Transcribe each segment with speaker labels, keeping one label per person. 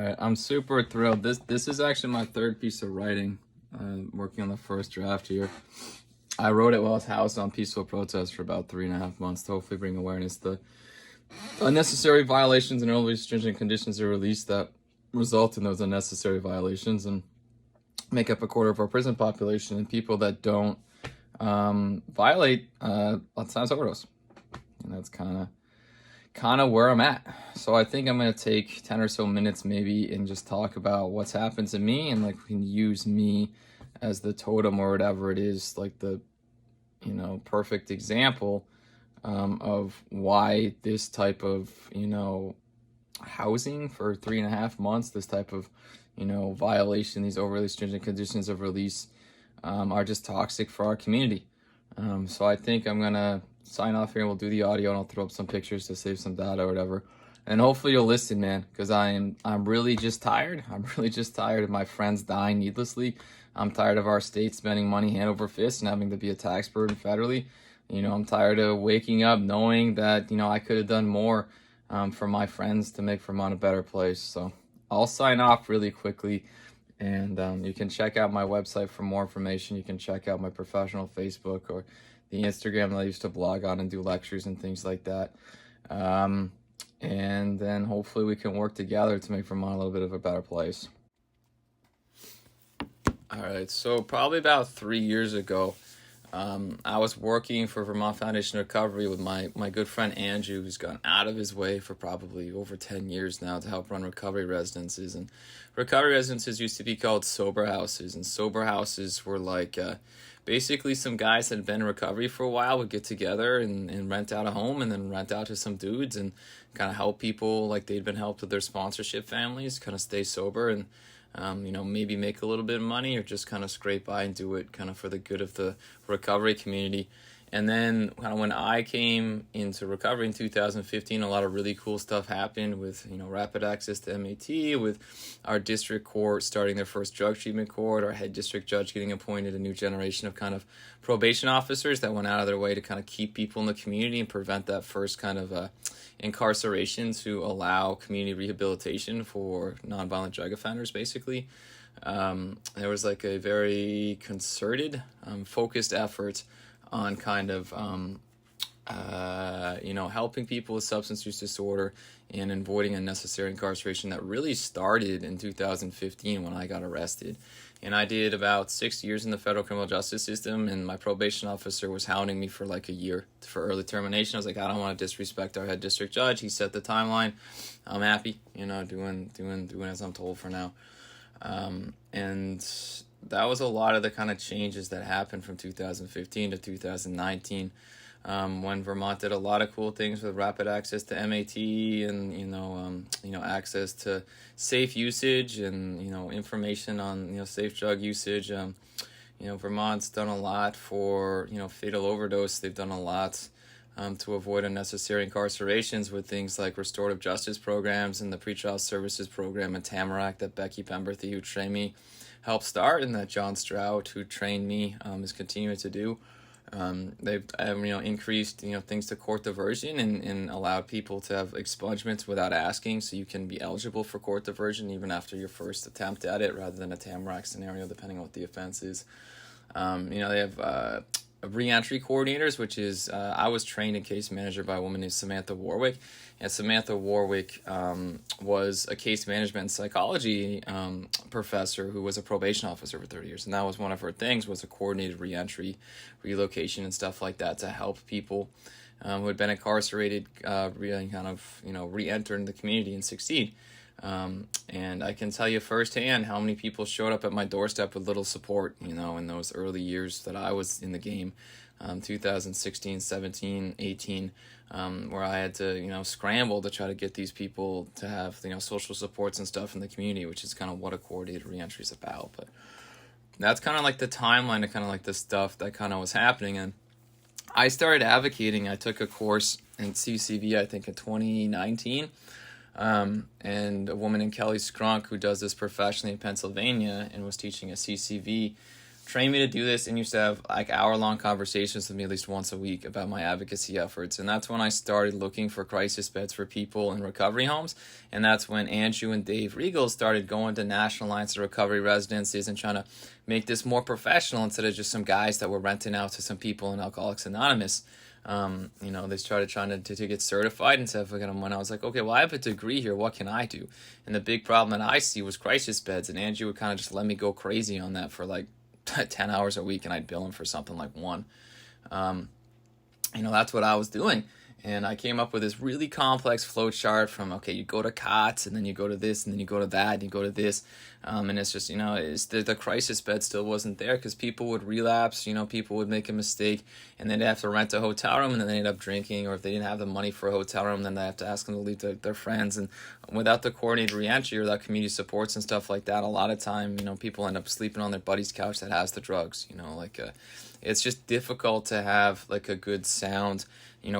Speaker 1: right, I'm super thrilled. This is actually my third piece of writing. Working on the first draft here. I wrote it while I was housed on peaceful protest for about 3.5 months to hopefully bring awareness to unnecessary violations and overly stringent conditions are released that result in those unnecessary violations and make up a quarter of our prison population. And people that don't violate, lots of times overdose. And that's kind of where I'm at. So I think I'm going to take 10 or so minutes maybe and just talk about what's happened to me, and like we can use me as the totem or whatever it is, like the perfect example of why this type of housing for 3.5 months, this type of violation, these overly stringent conditions of release are just toxic for our community. So I think I'm gonna sign off here and we'll do the audio and I'll throw up some pictures to save some data or whatever. And hopefully you'll listen, man, because I'm really just tired. I'm really just tired of my friends dying needlessly. I'm tired of our state spending money hand over fist and having to be a tax burden federally. I'm tired of waking up knowing that, I could have done more for my friends to make Vermont a better place. So I'll sign off really quickly. And you can check out my website for more information. You can check out my professional Facebook or the Instagram that I used to blog on and do lectures and things like that. And then hopefully we can work together to make Vermont a little bit of a better place. All right, so probably about 3 years ago, I was working for Vermont Foundation Recovery with my good friend Andrew, who's gone out of his way for probably over 10 years now to help run recovery residences. And recovery residences used to be called sober houses, and sober houses were like basically some guys that had been in recovery for a while would get together and rent out a home and then rent out to some dudes and kind of help people like they'd been helped with their sponsorship families kind of stay sober and maybe make a little bit of money or just kind of scrape by and do it kind of for the good of the recovery community. And then kind of when I came into recovery in 2015, a lot of really cool stuff happened with, rapid access to MAT, with our district court starting their first drug treatment court, our head district judge getting appointed, a new generation of kind of probation officers that went out of their way to kind of keep people in the community and prevent that first kind of incarceration to allow community rehabilitation for nonviolent drug offenders, basically. There was like a very concerted, focused effort on kind of, helping people with substance use disorder and avoiding unnecessary incarceration that really started in 2015 when I got arrested. And I did about 6 years in the federal criminal justice system, and my probation officer was hounding me for like a year for early termination. I was like, I don't want to disrespect our head district judge. He set the timeline. I'm happy, doing as I'm told for now. And that was a lot of the kind of changes that happened from 2015 to 2019, when Vermont did a lot of cool things with rapid access to MAT and access to safe usage and information on safe drug usage. Vermont's done a lot for fatal overdose. They've done a lot to avoid unnecessary incarcerations with things like restorative justice programs and the pretrial services program and Tamarack that Becky Pemberthy, who trained me, helped start, and that John Strout, who trained me, is continuing to do. They've increased things to court diversion and allowed people to have expungements without asking, so you can be eligible for court diversion even after your first attempt at it, rather than a Tamarack scenario, depending on what the offense is. They have re-entry coordinators, which is I was trained in case manager by a woman named Samantha Warwick, and Samantha Warwick was a case management and psychology professor who was a probation officer for 30 years, and that was one of her things, was a coordinated re-entry, relocation, and stuff like that to help people who had been incarcerated re-enter in the community and succeed. And I can tell you firsthand how many people showed up at my doorstep with little support, in those early years that I was in the game, 2016, 17, 18, where I had to, scramble to try to get these people to have, social supports and stuff in the community, which is kind of what a coordinated reentry is about. But that's kind of like the timeline of kind of like the stuff that kind of was happening. And I started advocating. I took a course in CCV, I think in 2019. And a woman named Kelly Scrunk, who does this professionally in Pennsylvania and was teaching a CCV trained me to do this and used to have like hour-long conversations with me at least once a week about my advocacy efforts. And that's when I started looking for crisis beds for people in recovery homes. And that's when Andrew and Dave Regal started going to National Alliance of Recovery residences and trying to make this more professional instead of just some guys that were renting out to some people in Alcoholics Anonymous. They started trying to get certified and stuff. And when I was like, okay, well, I have a degree here. What can I do? And the big problem that I see was crisis beds. And Andrew would kind of just let me go crazy on that for like 10 hours a week, and I'd bill him for something like one. That's what I was doing. And I came up with this really complex flow chart from, okay, you go to COTS, and then you go to this, and then you go to that, and you go to this. And it's just, the crisis bed still wasn't there because people would relapse, people would make a mistake, and then they'd have to rent a hotel room, and then they'd end up drinking, or if they didn't have the money for a hotel room, then they have to ask them to leave their friends. And without the coordinated reentry or without community supports and stuff like that, a lot of time, people end up sleeping on their buddy's couch that has the drugs, it's just difficult to have like a good sound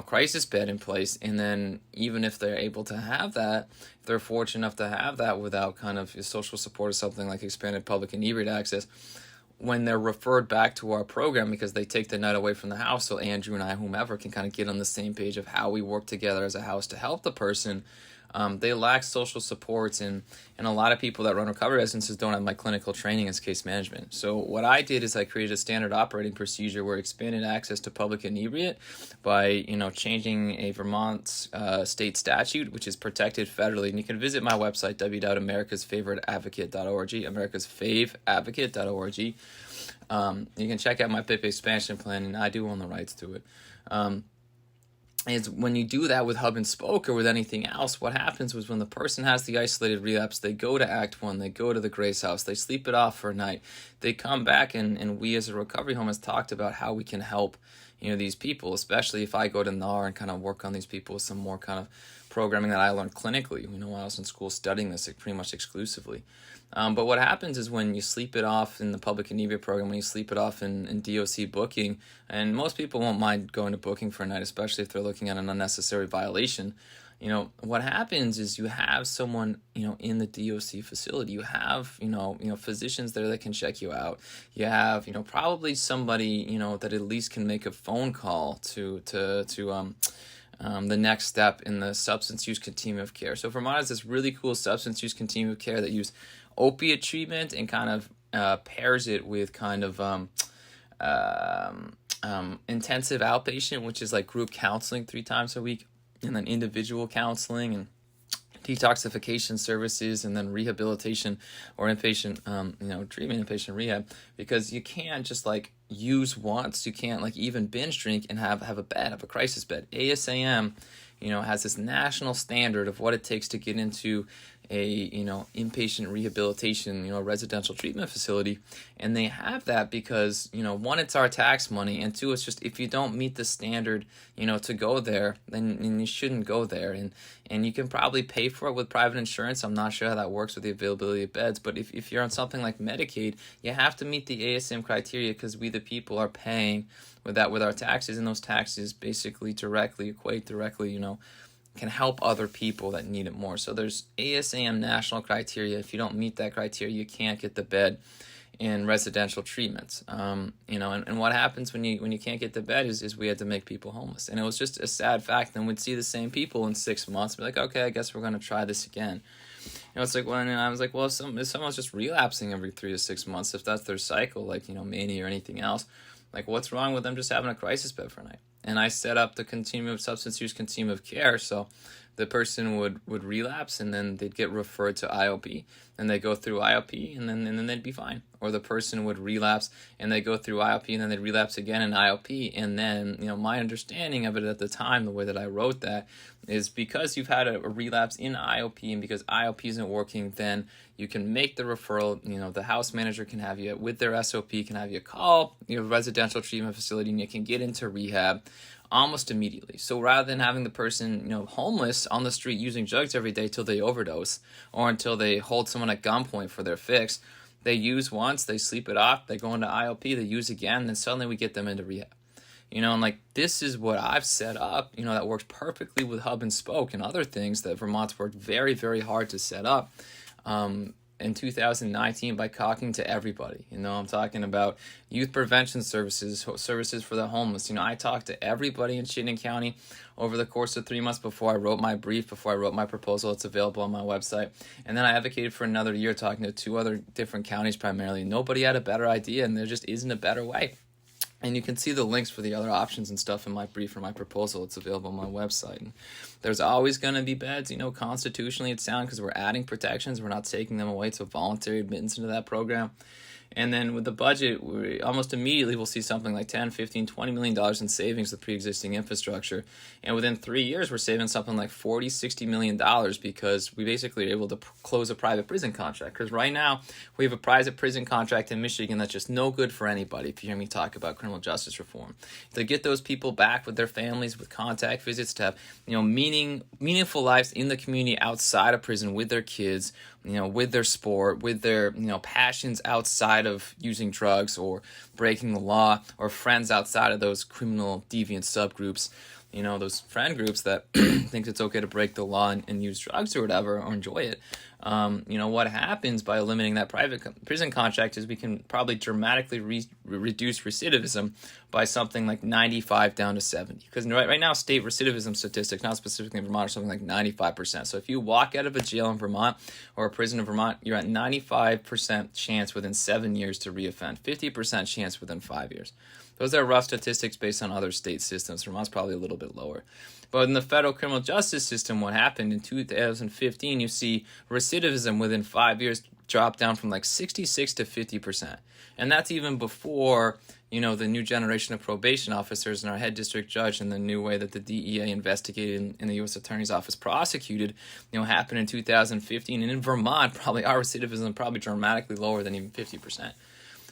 Speaker 1: crisis bed in place. And then even if they're able to have that, if they're fortunate enough to have that without kind of social support or something like expanded public inebriate access, when they're referred back to our program because they take the night away from the house, so Andrew and I, whomever, can kind of get on the same page of how we work together as a house to help the person. They lack social supports, and a lot of people that run recovery residences don't have my clinical training as case management. So what I did is I created a standard operating procedure where expanded access to public inebriate by changing a Vermont state statute, which is protected federally. And you can visit my website, www.americasfavoriteadvocate.org, americasfaveadvocate.org. You can check out my PIP Expansion plan, and I do own the rights to it. Is when you do that with hub and spoke or with anything else, what happens was when the person has the isolated relapse, they go to Act 1, they go to the Grace House, they sleep it off for a night, they come back, and we as a recovery home has talked about how we can help these people, especially if I go to NAR and kind of work on these people with some more kind of programming that I learned clinically, when I was in school studying this pretty much exclusively. But what happens is when you sleep it off in the public inebriate program, when you sleep it off in DOC booking, and most people won't mind going to booking for a night, especially if they're looking at an unnecessary violation, what happens is you have someone, in the DOC facility. You have, physicians there that can check you out. You have, probably somebody, that at least can make a phone call to the next step in the substance use continuum of care. So Vermont has this really cool substance use continuum of care that use opiate treatment and kind of pairs it with kind of intensive outpatient, which is like group counseling 3 times a week, and then individual counseling and detoxification services, and then rehabilitation or inpatient treatment, inpatient rehab, because you can't just like use once. You can't like even binge drink and have a crisis bed. ASAM has this national standard of what it takes to get into a inpatient rehabilitation residential treatment facility, and they have that because one, it's our tax money, and two, it's just if you don't meet the standard to go there, then you shouldn't go there, and you can probably pay for it with private insurance. I'm not sure how that works with the availability of beds, but if you're on something like Medicaid, you have to meet the ASM criteria because we the people are paying with our taxes, and those taxes basically equate directly can help other people that need it more. So there's ASAM national criteria. If you don't meet that criteria, you can't get the bed in residential treatments. And what happens when you can't get the bed is we had to make people homeless. And it was just a sad fact. And we'd see the same people in 6 months, be like, okay, I guess we're going to try this again. It's like, well, and I was like, well, if someone's just relapsing every 3 to 6 months, if that's their cycle, like, mania or anything else, like, what's wrong with them just having a crisis bed for a night? And I set up the continuum of substance use continuum of care. So the person would relapse, and then they'd get referred to IOP, and they go through IOP, and then they'd be fine. Or the person would relapse, and they go through IOP, and then they'd relapse again in IOP. And then, my understanding of it at the time, the way that I wrote that, is because you've had a relapse in IOP, and because IOP isn't working, then you can make the referral. The house manager can have you, with their SOP, can have you call residential treatment facility, and you can get into rehab almost immediately. So rather than having the person, homeless on the street using drugs every day till they overdose, or until they hold someone at gunpoint for their fix, they use once, they sleep it off, they go into IOP, they use again, then suddenly we get them into rehab. And like, this is what I've set up, that works perfectly with hub and spoke and other things that Vermont's worked very, very hard to set up. in 2019 by talking to everybody. I'm talking about youth prevention services for the homeless. I talked to everybody in Chittenden County over the course of 3 months before I wrote my brief, before I wrote my proposal. It's available on my website. And then I advocated for another year talking to 2 other different counties primarily. Nobody had a better idea, and there just isn't a better way. And you can see the links for the other options and stuff in my brief or my proposal. It's available on my website. And there's always going to be beds. Constitutionally it's sound because we're adding protections. We're not taking them away. It's a voluntary admittance into that program. And then with the budget, we almost immediately will see something like $10, $15, $20 million in savings with pre-existing infrastructure. And within 3 years, we're saving something like $40, $60 million because we basically are able to close a private prison contract. Because right now, we have a private prison contract in Michigan that's just no good for anybody, if you hear me talk about criminal justice reform. To get those people back with their families, with contact visits, to have meaningful lives in the community outside of prison with their kids, with their sport, with their, passions outside of using drugs or breaking the law, or friends outside of those criminal deviant subgroups, those friend groups that think it's okay to break the law and use drugs or whatever, or enjoy it. What happens by eliminating that private prison contract is we can probably dramatically reduce recidivism by something like 95 down to 70. Because right now, state recidivism statistics, not specifically in Vermont, are something like 95%. So if you walk out of a jail in Vermont or a prison in Vermont, you're at 95% chance within 7 years to reoffend, 50% chance within 5 years. Those are rough statistics based on other state systems. Vermont's probably a little bit lower. But in the federal criminal justice system, what happened in 2015, you see recidivism within 5 years drop down from like 66 to 50%. And that's even before, the new generation of probation officers and our head district judge and the new way that the DEA investigated in the U.S. Attorney's Office prosecuted, happened in 2015. And in Vermont, probably our recidivism probably dramatically lower than even 50%.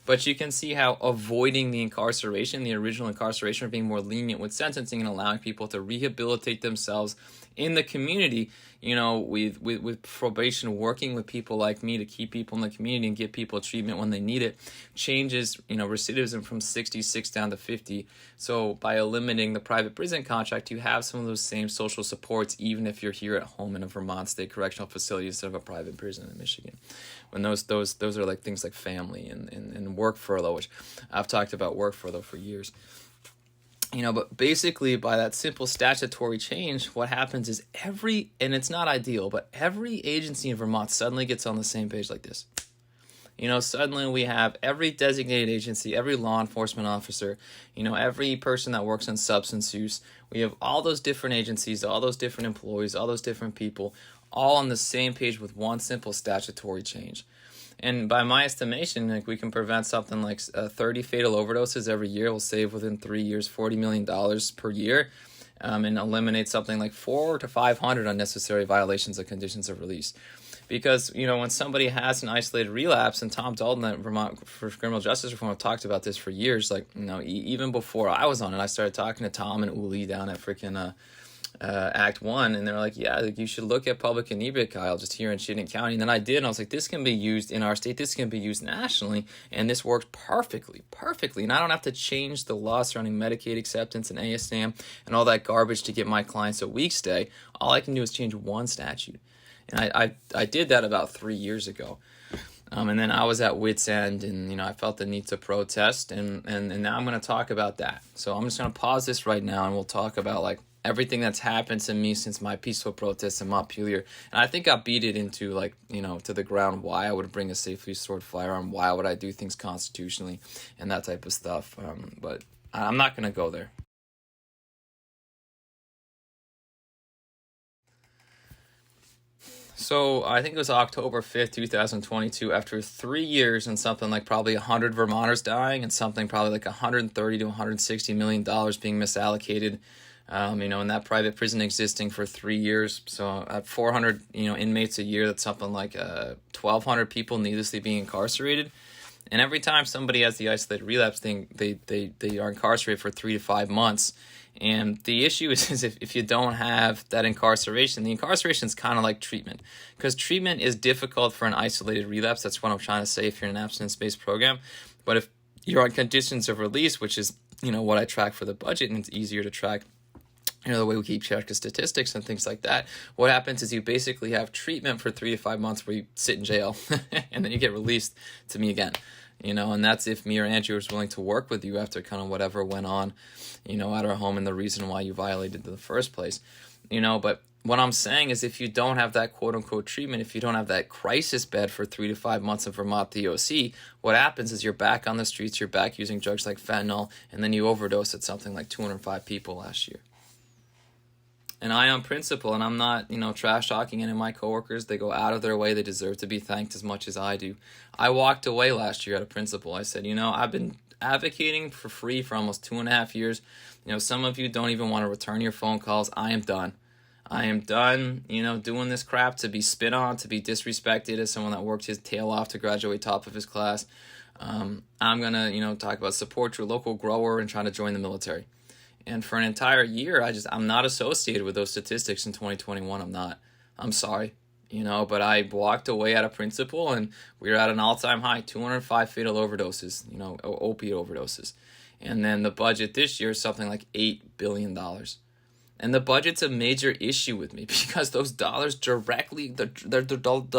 Speaker 1: But you can see how avoiding the original incarceration, or being more lenient with sentencing and allowing people to rehabilitate themselves in the community, with probation, working with people like me to keep people in the community and get people treatment when they need it, changes, recidivism from 66 down to 50. So by eliminating the private prison contract, you have some of those same social supports, even if you're here at home in a Vermont state correctional facility instead of a private prison in Michigan. When those are like things like family and work furlough, which I've talked about work furlough for years. But basically by that simple statutory change, what happens is and it's not ideal, but every agency in Vermont suddenly gets on the same page like this. Suddenly we have every designated agency, every law enforcement officer, every person that works on substance use. We have all those different agencies, all those different employees, all those different people, all on the same page with one simple statutory change. And by my estimation, we can prevent something like 30 fatal overdoses every year. We'll save within 3 years $40 million per year, and eliminate something like 400 to 500 unnecessary violations of conditions of release. Because, when somebody has an isolated relapse, and Tom Dalton at Vermont for Criminal Justice Reform talked about this for years, even before I was on it, I started talking to Tom and Uli down at freaking Act 1, and they're like, you should look at public inebriate, Kyle, just here in Chittenden County. And then I did, and I was like, this can be used in our state, this can be used nationally, and this works perfectly, and I don't have to change the law surrounding Medicaid acceptance and ASAM and all that garbage to get my clients a week stay. All I can do is change one statute, and I did that about 3 years ago. And then I was at wit's end, and I felt the need to protest, and now I'm going to talk about that. So I'm just going to pause this right now, and we'll talk about everything that's happened to me since my peaceful protest in Montpelier. And I think I beat it into to the ground why I would bring a safely stored firearm, why would I do things constitutionally, and that type of stuff. But I'm not going to go there. So I think it was October 5th, 2022, after 3 years and something like probably 100 Vermonters dying and something probably like $130 to $160 million being misallocated, in that private prison existing for 3 years. So at 400, inmates a year, that's something like 1,200 people needlessly being incarcerated. And every time somebody has the isolated relapse thing, they are incarcerated for 3 to 5 months. And the issue is if you don't have that incarceration, the incarceration is kind of like treatment. Because treatment is difficult for an isolated relapse. That's what I'm trying to say if you're in an abstinence-based program. But if you're on conditions of release, which is, what I track for the budget, and it's easier to track the way we keep track of statistics and things like that, what happens is you basically have treatment for 3 to 5 months where you sit in jail and then you get released to me again. And that's if me or Andrew was willing to work with you after kind of whatever went on, at our home and the reason why you violated in the first place. But what I'm saying is if you don't have that quote unquote treatment, if you don't have that crisis bed for 3 to 5 months in Vermont DOC, what happens is you're back on the streets, you're back using drugs like fentanyl, and then you overdose at something like 205 people last year. And I, on principle, and I'm not, trash talking any of my coworkers, they go out of their way, they deserve to be thanked as much as I do. I walked away last year out of principle. I said, I've been advocating for free for almost 2.5 years. Some of you don't even want to return your phone calls. I am done. I am done, doing this crap to be spit on, to be disrespected as someone that worked his tail off to graduate top of his class. I'm going to, talk about support your local grower and trying to join the military. And for an entire year, I'm not associated with those statistics in 2021. I'm not. I'm sorry, but I walked away out of principle, and we were at an all-time high, 205 fatal overdoses, opiate overdoses. And then the budget this year is something like $8 billion. And the budget's a major issue with me because those dollars directly, the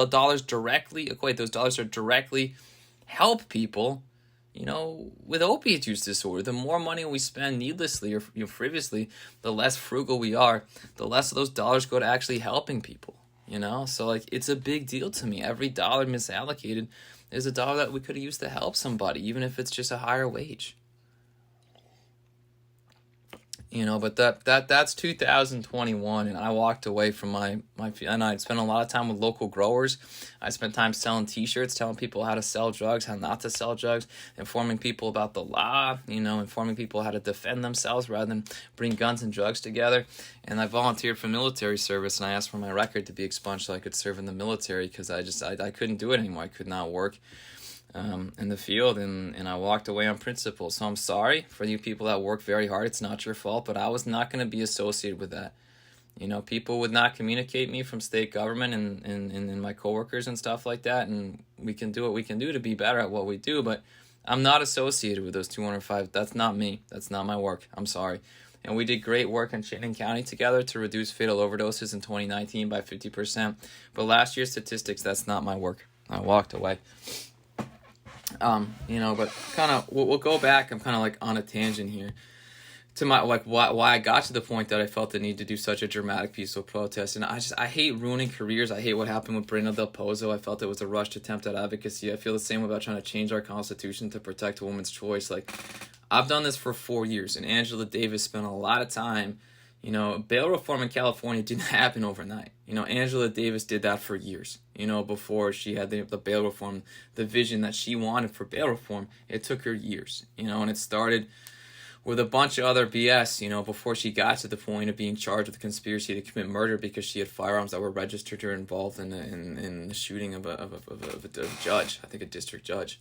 Speaker 1: dollars directly equate, those dollars are directly help people with opiate use disorder. The more money we spend needlessly or frivolously, the less frugal we are, the less of those dollars go to actually helping people, So, it's a big deal to me. Every dollar misallocated is a dollar that we could have used to help somebody, even if it's just a higher wage. But that's 2021, and I walked away from my and I spent a lot of time with local growers. I spent time selling t-shirts, telling people how to sell drugs, how not to sell drugs, informing people about the law, informing people how to defend themselves rather than bring guns and drugs together. And I volunteered for military service, and I asked for my record to be expunged so I could serve in the military because I couldn't do it anymore. I could not work in the field, and I walked away on principle. So I'm sorry for you people that work very hard. It's not your fault, but I was not going to be associated with that. People would not communicate me from state government and my coworkers and stuff like that, and we can do what we can do to be better at what we do, but I'm not associated with those 205. That's not me. That's not my work. I'm sorry. And we did great work in Chittenden County together to reduce fatal overdoses in 2019 by 50%. But last year's statistics, that's not my work. I walked away. But kind of, we'll go back. I'm kind of on a tangent here to my, why I got to the point that I felt the need to do such a dramatic peaceful protest. And I hate ruining careers. I hate what happened with Brenda Del Pozo. I felt it was a rushed attempt at advocacy. I feel the same about trying to change our constitution to protect a woman's choice. I've done this for 4 years, and Angela Davis spent a lot of time. Bail reform in California didn't happen overnight. Angela Davis did that for years, before she had the bail reform, the vision that she wanted for bail reform. It took her years, and it started with a bunch of other BS, before she got to the point of being charged with a conspiracy to commit murder because she had firearms that were registered or involved in the shooting of a judge, I think a district judge.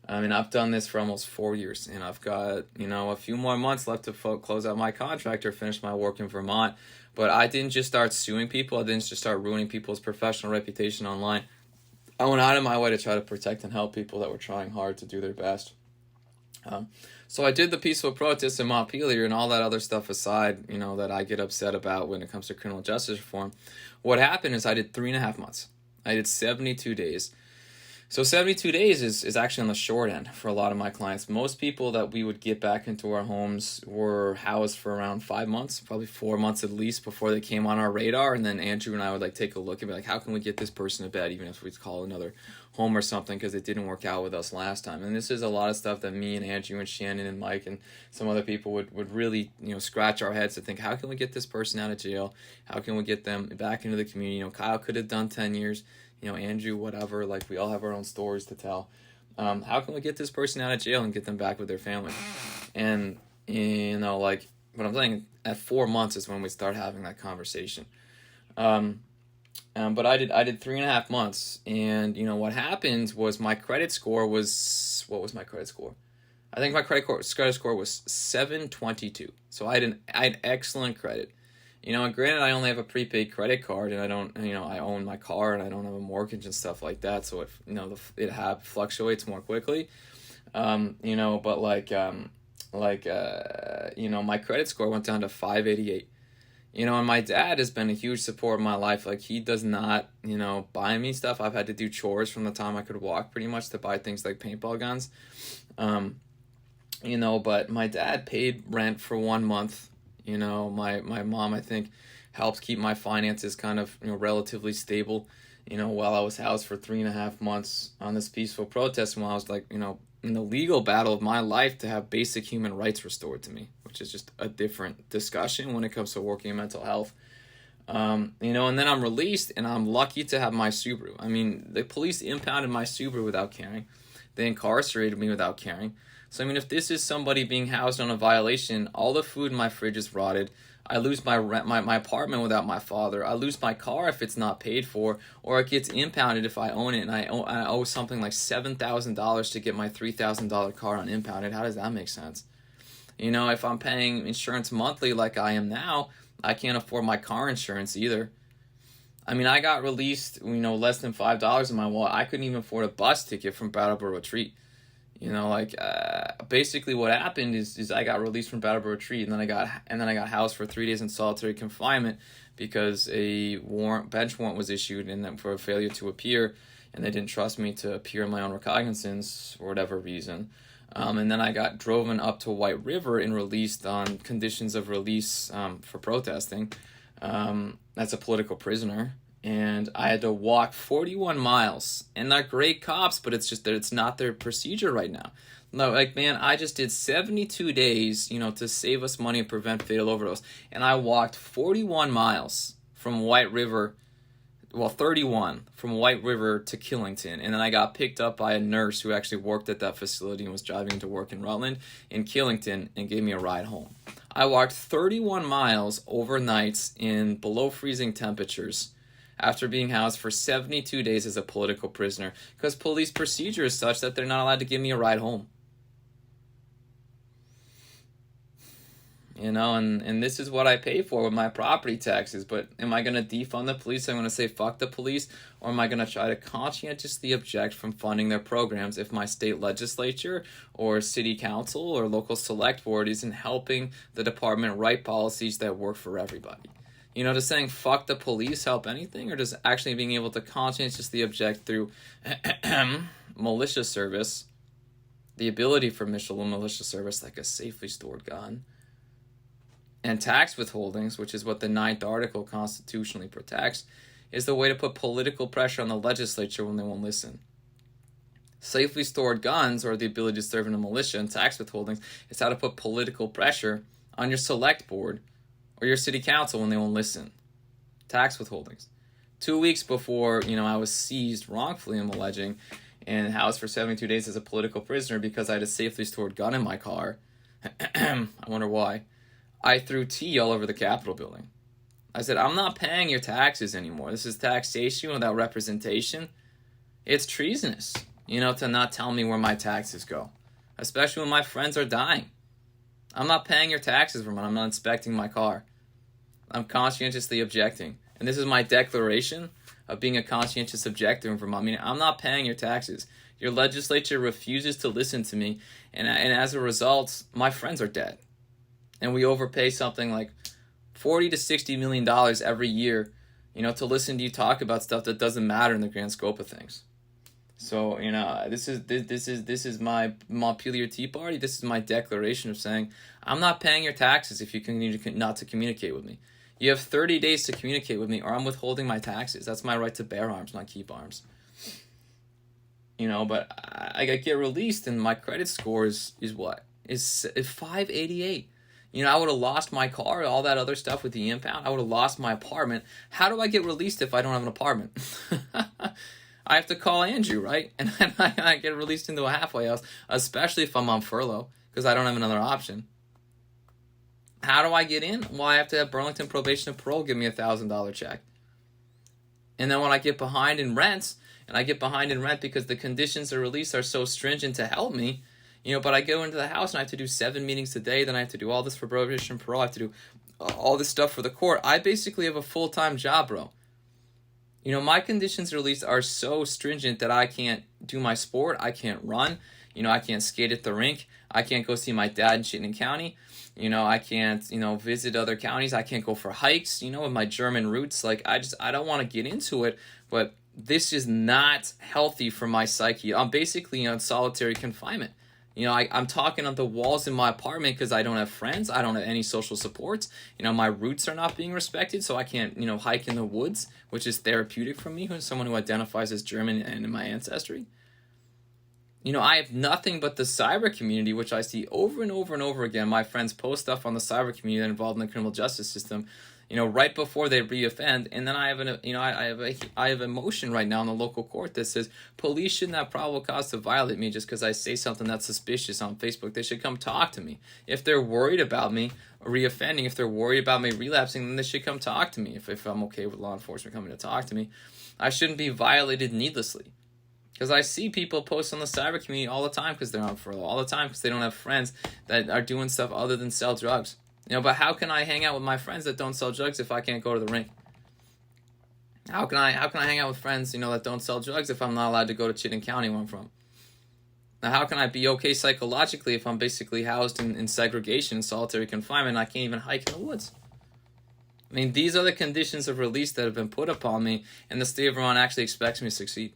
Speaker 1: I've done this for almost 4 years, and I've got, a few more months left to close out my contract or finish my work in Vermont. But I didn't just start suing people. I didn't just start ruining people's professional reputation online. I went out of my way to try to protect and help people that were trying hard to do their best. So I did the peaceful protest in Montpelier and all that other stuff aside, that I get upset about when it comes to criminal justice reform. What happened is I did 3.5 months. I did 72 days. So 72 days is actually on the short end for a lot of my clients. Most people that we would get back into our homes were housed for around 5 months, probably 4 months at least before they came on our radar. And then Andrew and I would take a look and be like, how can we get this person to bed, even if we call another home or something because it didn't work out with us last time. And this is a lot of stuff that me and Andrew and Shannon and Mike and some other people would really, scratch our heads to think, how can we get this person out of jail? How can we get them back into the community? Kyle could have done 10 years. Andrew, whatever, we all have our own stories to tell. How can we get this person out of jail and get them back with their family? And, what I'm saying, at 4 months is when we start having that conversation. But I did 3.5 months, and, what happened was my credit score was, what was my credit score? I think my credit score was 722. So I had excellent credit. And granted, I only have a prepaid credit card, and I don't, I own my car, and I don't have a mortgage and stuff like that. So it fluctuates more quickly. But my credit score went down to 588. And my dad has been a huge support in my life. Like, he does not, buy me stuff. I've had to do chores from the time I could walk pretty much to buy things like paintball guns. But my dad paid rent for 1 month. My mom, I think, helped keep my finances kind of, relatively stable, while I was housed for 3.5 months on this peaceful protest, while I was like, in the legal battle of my life to have basic human rights restored to me, which is just a different discussion when it comes to working in mental health. And then I'm released, and I'm lucky to have my Subaru. I mean, the police impounded my Subaru without caring. They incarcerated me without caring. So, if this is somebody being housed on a violation, all the food in my fridge is rotted. I lose my rent, my apartment without my father. I lose my car if it's not paid for, or it gets impounded if I own it, and I owe something like $7,000 to get my $3,000 car on impounded. How does that make sense? If I'm paying insurance monthly like I am now, I can't afford my car insurance either. I got released, less than $5 in my wallet. I couldn't even afford a bus ticket from Brattleboro Retreat. Basically what happened is I got released from Brattleboro Retreat, and then I got housed for 3 days in solitary confinement because a bench warrant was issued, and then for a failure to appear, and they didn't trust me to appear in my own recognizance for whatever reason. And then I got driven up to White River and released on conditions of release for protesting. That's a political prisoner. And I had to walk 41 miles. And they're great cops, but it's just that it's not their procedure right now. No, man, I just did 72 days, to save us money and prevent fatal overdose. And I walked 41 miles from White River, 31 from White River to Killington. And then I got picked up by a nurse who actually worked at that facility and was driving to work in Rutland in Killington and gave me a ride home. I walked 31 miles overnight in below freezing temperatures after being housed for 72 days as a political prisoner, because police procedure is such that they're not allowed to give me a ride home. And this is what I pay for with my property taxes. But am I going to defund the police? I'm going to say fuck the police, or am I going to try to conscientiously object from funding their programs if my state legislature or city council or local select board isn't helping the department write policies that work for everybody? Does saying fuck the police help anything, or does actually being able to conscientiously object through militia service, the ability for militia service like a safely stored gun, and tax withholdings, which is what the 9th article constitutionally protects, is the way to put political pressure on the legislature when they won't listen. Safely stored guns, or the ability to serve in a militia, and tax withholdings is how to put political pressure on your select board or your city council when they won't listen. Tax withholdings. 2 weeks before, I was seized wrongfully, I'm alleging, and housed for 72 days as a political prisoner because I had a safely stored gun in my car. I wonder why. I threw tea all over the Capitol building. I said, I'm not paying your taxes anymore. This is taxation without representation. It's treasonous, to not tell me where my taxes go, especially when my friends are dying. I'm not paying your taxes, Vermont. I'm not inspecting my car. I'm conscientiously objecting. And this is my declaration of being a conscientious objector in Vermont. I'm not paying your taxes. Your legislature refuses to listen to me. And as a result, my friends are dead. And we overpay something like $40 to $60 million every year, to listen to you talk about stuff that doesn't matter in the grand scope of things. So, this is my Montpelier Tea Party. This is my declaration of saying, I'm not paying your taxes if you continue not to communicate with me. You have 30 days to communicate with me, or I'm withholding my taxes. That's my right to bear arms, not keep arms. But I get released, and my credit score is what? Is 588. I would have lost my car, all that other stuff with the impound. I would have lost my apartment. How do I get released if I don't have an apartment? I have to call Andrew, right? And I get released into a halfway house, especially if I'm on furlough, because I don't have another option. How do I get in? Well, I have to have Burlington Probation and Parole give me $1,000 check. And then when I get behind in rent, because the conditions of release are so stringent to help me, but I go into the house and I have to do 7 meetings a day, then I have to do all this for probation and parole, I have to do all this stuff for the court. I basically have a full-time job, bro. My conditions of release are so stringent that I can't do my sport, I can't run. I can't skate at the rink. I can't go see my dad in Chittenden County. I can't, visit other counties. I can't go for hikes, with my German roots. Like, I don't want to get into it, but this is not healthy for my psyche. I'm basically on solitary confinement. I'm talking on the walls in my apartment because I don't have friends. I don't have any social supports. My roots are not being respected, so I can't, hike in the woods, which is therapeutic for me, who's someone who identifies as German and in my ancestry. I have nothing but the cyber community, which I see over and over and over again. My friends post stuff on the cyber community that involved in the criminal justice system, right before they reoffend. And then I have a motion right now in the local court that says police shouldn't have probable cause to violate me just because I say something that's suspicious on Facebook. They should come talk to me. If they're worried about me reoffending, if they're worried about me relapsing, then they should come talk to me. If I'm okay with law enforcement coming to talk to me, I shouldn't be violated needlessly. Because I see people post on the cyber community all the time because they're on furlough, all the time because they don't have friends that are doing stuff other than sell drugs. But how can I hang out with my friends that don't sell drugs if I can't go to the rink? How can I hang out with friends, that don't sell drugs if I'm not allowed to go to Chittenden County where I'm from? Now, how can I be okay psychologically if I'm basically housed in segregation, solitary confinement, and I can't even hike in the woods? I mean, these are the conditions of release that have been put upon me, and the state of Vermont actually expects me to succeed.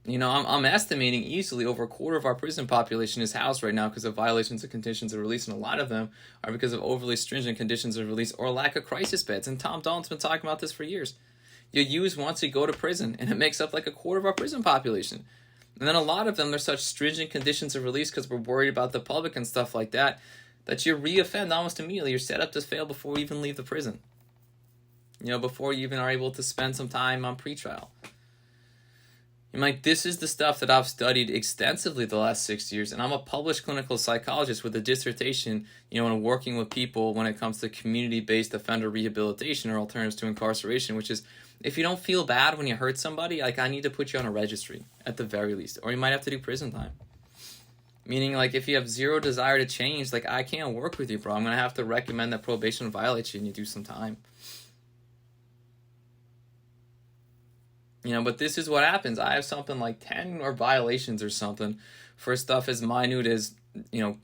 Speaker 1: I'm estimating easily over a quarter of our prison population is housed right now because of violations of conditions of release, and a lot of them are because of overly stringent conditions of release or lack of crisis beds. And Tom Dalton's been talking about this for years. You use once you go to prison, and it makes up like a quarter of our prison population. And then a lot of them, there's such stringent conditions of release because we're worried about the public and stuff like that, that you reoffend almost immediately. You're set up to fail before you even leave the prison. Before you even are able to spend some time on pretrial. This is the stuff that I've studied extensively the last 6 years, and I'm a published clinical psychologist with a dissertation, in working with people when it comes to community-based offender rehabilitation or alternatives to incarceration, which is, if you don't feel bad when you hurt somebody, I need to put you on a registry, at the very least, or you might have to do prison time. Meaning, if you have zero desire to change, I can't work with you, bro. I'm going to have to recommend that probation violates you and you do some time. But this is what happens. I have something like 10 or violations or something for stuff as minute as,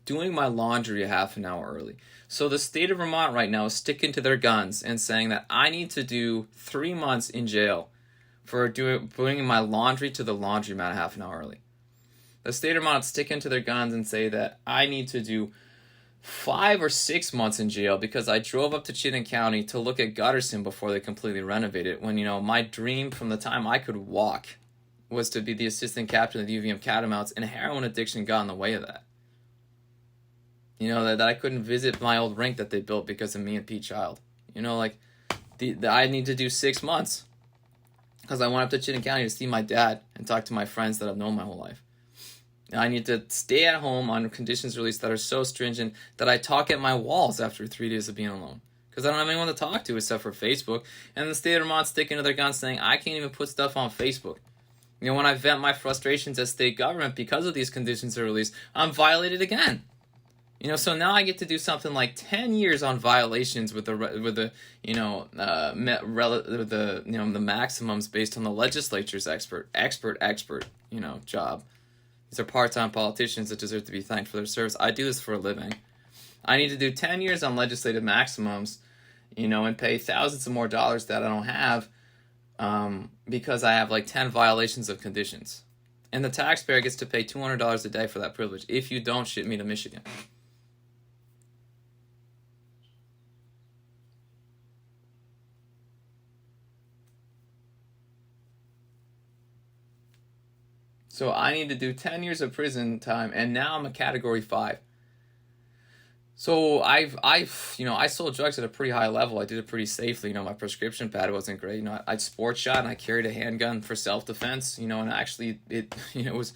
Speaker 1: doing my laundry a half an hour early. So the state of Vermont right now is sticking to their guns and saying that I need to do 3 months in jail for bringing my laundry to the laundromat a half an hour early. The state of Vermont is sticking to their guns and say that I need to do 5 or 6 months in jail because I drove up to Chittenden County to look at Gutterson before they completely renovated it, when, my dream from the time I could walk was to be the assistant captain of the UVM Catamounts, and heroin addiction got in the way of that. That I couldn't visit my old rink that they built because of me and Pete Child. I need to do 6 months because I went up to Chittenden County to see my dad and talk to my friends that I've known my whole life. I need to stay at home on conditions released that are so stringent that I talk at my walls after 3 days of being alone. Because I don't have anyone to talk to except for Facebook. And the state of Vermont sticking to their guns saying, I can't even put stuff on Facebook. When I vent my frustrations as state government because of these conditions of release, I'm violated again. So now I get to do something like 10 years on violations with the maximums based on the legislature's expert job. These are part-time politicians that deserve to be thanked for their service. I do this for a living. I need to do 10 years on legislative maximums, and pay thousands of more dollars that I don't have because I have 10 violations of conditions. And the taxpayer gets to pay $200 a day for that privilege if you don't ship me to Michigan. So I need to do 10 years of prison time, and now I'm a category 5. So I sold drugs at a pretty high level. I did it pretty safely. My prescription pad wasn't great. I sports shot and I carried a handgun for self-defense. And actually it was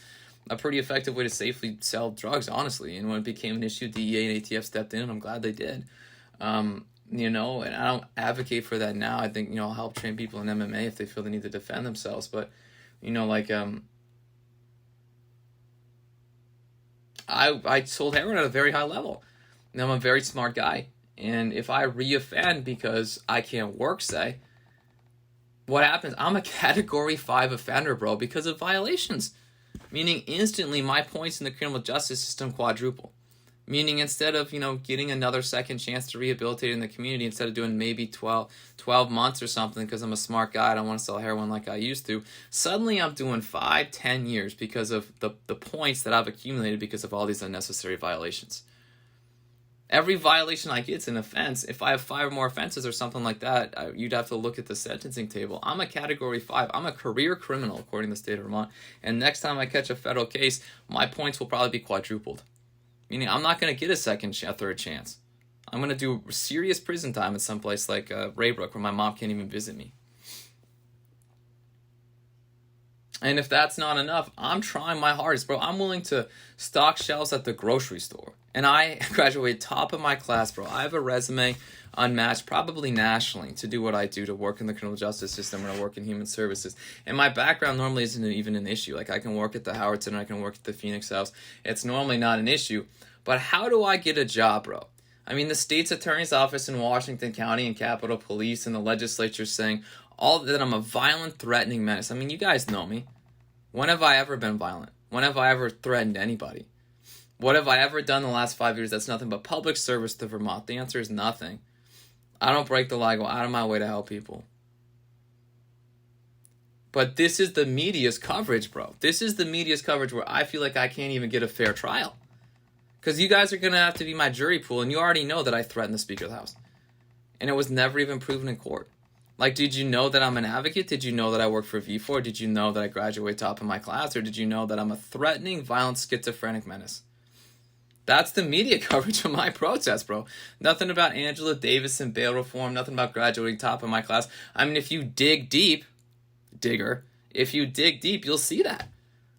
Speaker 1: a pretty effective way to safely sell drugs, honestly. And when it became an issue, DEA and ATF stepped in, and I'm glad they did. And I don't advocate for that now. I think I'll help train people in MMA if they feel the need to defend themselves. But I sold heroin at a very high level. And I'm a very smart guy. And if I reoffend because I can't work, say, what happens? I'm a category 5 offender, bro, because of violations. Meaning instantly my points in the criminal justice system quadruple. Meaning instead of, getting another second chance to rehabilitate in the community, instead of doing maybe 12 months or something because I'm a smart guy, I don't want to sell heroin like I used to, suddenly I'm doing 5-10 years because of the points that I've accumulated because of all these unnecessary violations. Every violation I get is an offense. If I have 5 more offenses or something like that, you'd have to look at the sentencing table. I'm a category 5. I'm a career criminal according to the state of Vermont. And next time I catch a federal case, my points will probably be quadrupled. Meaning I'm not going to get a third chance. I'm going to do serious prison time at some place like Raybrook where my mom can't even visit me. And if that's not enough, I'm trying my hardest, bro. I'm willing to stock shelves at the grocery store. And I graduated top of my class, bro. I have a resume unmatched, probably nationally, to do what I do, to work in the criminal justice system, or to work in human services. And my background normally isn't even an issue. Like, I can work at the Howard Center, I can work at the Phoenix House. It's normally not an issue. But how do I get a job, bro? I mean, the state's attorney's office in Washington County and Capitol Police and the legislature saying all that I'm a violent, threatening menace. I mean, you guys know me. When have I ever been violent? When have I ever threatened anybody? What have I ever done in the last 5 years that's nothing but public service to Vermont? The answer is nothing. I don't break the law. I go out of my way to help people. But this is the media's coverage, bro. This is the media's coverage where I feel like I can't even get a fair trial. Because you guys are going to have to be my jury pool, and you already know that I threatened the Speaker of the House. And it was never even proven in court. Like, did you know that I'm an advocate? Did you know that I work for V4? Did you know that I graduate top of my class? Or did you know that I'm a threatening, violent, schizophrenic menace? That's the media coverage of my protest, bro. Nothing about Angela Davis and bail reform. Nothing about graduating top of my class. I mean, if you dig deep, if you dig deep, you'll see that.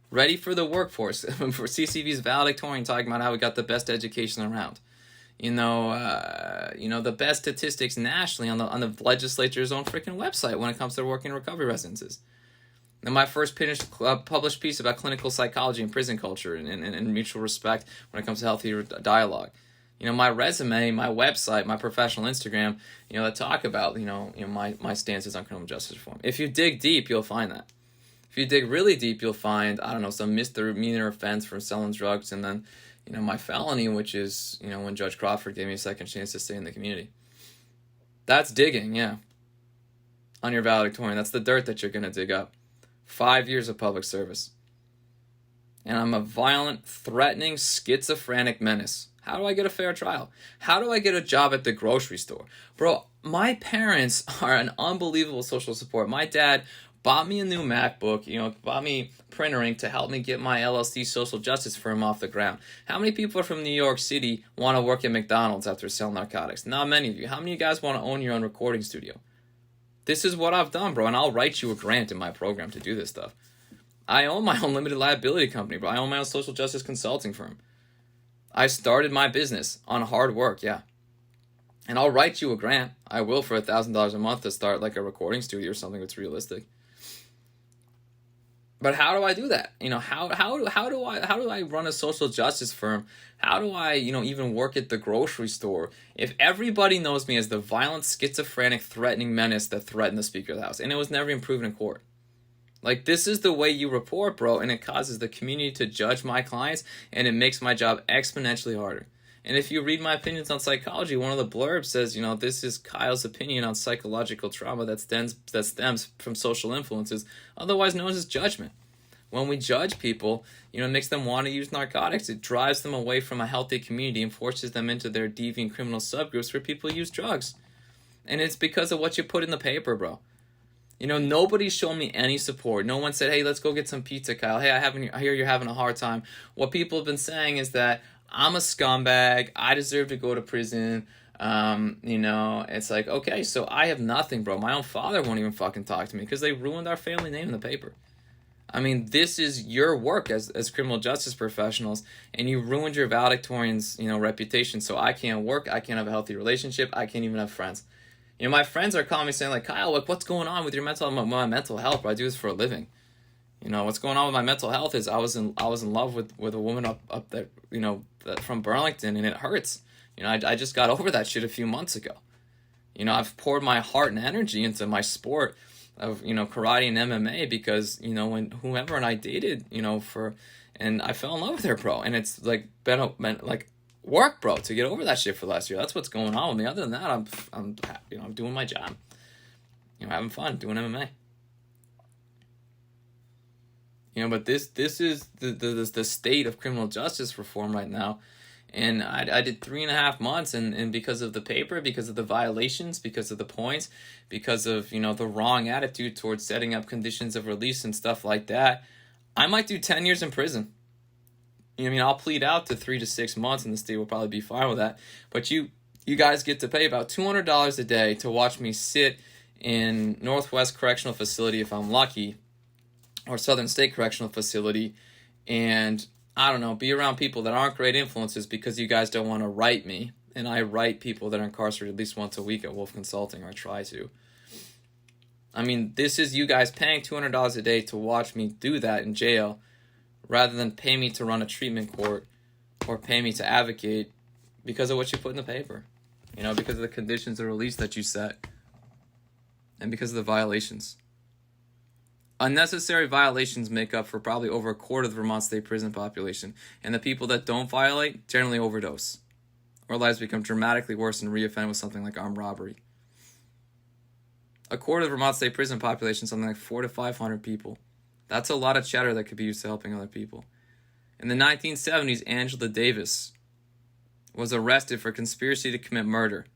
Speaker 1: Ready for the workforce. For CCV's valedictorian talking about how we got the best education around. The best statistics nationally on the legislature's own freaking website when it comes to working in recovery residences. And my first published piece about clinical psychology and prison culture and mutual respect when it comes to healthy dialogue. My resume, my website, my professional Instagram, that talk about, my stances on criminal justice reform. If you dig deep, you'll find that. If you dig really deep, you'll find, some misdemeanor offense for selling drugs, and then, my felony, which is, when Judge Crawford gave me a second chance to stay in the community. That's digging, yeah. On your valedictorian, that's the dirt that you're going to dig up. 5 years of public service. And I'm a violent, threatening, schizophrenic menace. How do I get a fair trial? How do I get a job at the grocery store? Bro, my parents are an unbelievable social support. My dad bought me a new MacBook, bought me printer ink to help me get my LLC social justice firm off the ground. How many people from New York City want to work at McDonald's after selling narcotics? Not many of you. How many of you guys want to own your own recording studio? This is what I've done, bro, and I'll write you a grant in my program to do this stuff. I own my own limited liability company, bro. I own my own social justice consulting firm. I started my business on hard work, yeah. And I'll write you a grant. I will, for $1,000 a month to start like a recording studio or something that's realistic. But how do I do that? How do I run a social justice firm? How do I, even work at the grocery store if everybody knows me as the violent, schizophrenic, threatening menace that threatened the Speaker of the House, and it was never even proven in court? Like, this is the way you report, bro, and it causes the community to judge my clients, and it makes my job exponentially harder. And if you read my opinions on psychology, one of the blurbs says, this is Kyle's opinion on psychological trauma that stems from social influences, otherwise known as judgment. When we judge people, it makes them want to use narcotics. It drives them away from a healthy community and forces them into their deviant criminal subgroups where people use drugs. And it's because of what you put in the paper, bro. Nobody's shown me any support. No one said, hey, let's go get some pizza, Kyle. Hey, I hear you're having a hard time. What people have been saying is that I'm a scumbag. I deserve to go to prison. It's like, okay, so I have nothing, bro. My own father won't even fucking talk to me because they ruined our family name in the paper. I mean, this is your work as criminal justice professionals, and you ruined your valedictorian's, reputation. So I can't work. I can't have a healthy relationship. I can't even have friends. My friends are calling me saying, like, Kyle, what's going on with your my mental health? Bro, I do this for a living. What's going on with my mental health is I was in love with a woman up there, from Burlington, and it hurts. I just got over that shit a few months ago. I've poured my heart and energy into my sport, karate and MMA, because, when whoever and I dated, and I fell in love with her, bro. And it's like been like work, bro, to get over that shit for the last year. That's what's going on with me. Other than that, I'm doing my job, having fun doing MMA. But this is the state of criminal justice reform right now. And I did 3.5 months, and because of the paper, because of the violations, because of the points, because of, the wrong attitude towards setting up conditions of release and stuff like that, I might do 10 years in prison. I'll plead out to 3 to 6 months, and the state will probably be fine with that. But you guys get to pay about $200 a day to watch me sit in Northwest Correctional Facility if I'm lucky, or Southern State Correctional Facility, and I don't know, be around people that aren't great influences because you guys don't want to write me. And I write people that are incarcerated at least once a week at Wolf Consulting, or I try to. This is you guys paying $200 a day to watch me do that in jail, rather than pay me to run a treatment court or pay me to advocate because of what you put in the paper. Because of the conditions of release that you set, and because of the violations. Unnecessary violations make up for probably over a quarter of the Vermont state prison population, and the people that don't violate generally overdose, or lives become dramatically worse and reoffend with something like armed robbery. A quarter of the Vermont state prison population, something like 400 to 500 people. That's a lot of cheddar that could be used to helping other people. In the 1970s, Angela Davis was arrested for conspiracy to commit murder,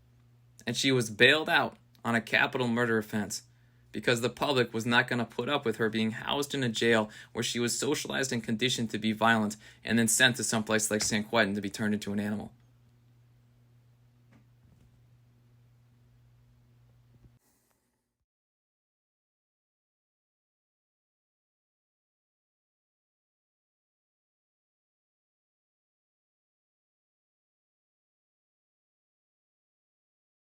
Speaker 1: and she was bailed out on a capital murder offense, because the public was not going to put up with her being housed in a jail where she was socialized and conditioned to be violent, and then sent to someplace like San Quentin to be turned into an animal.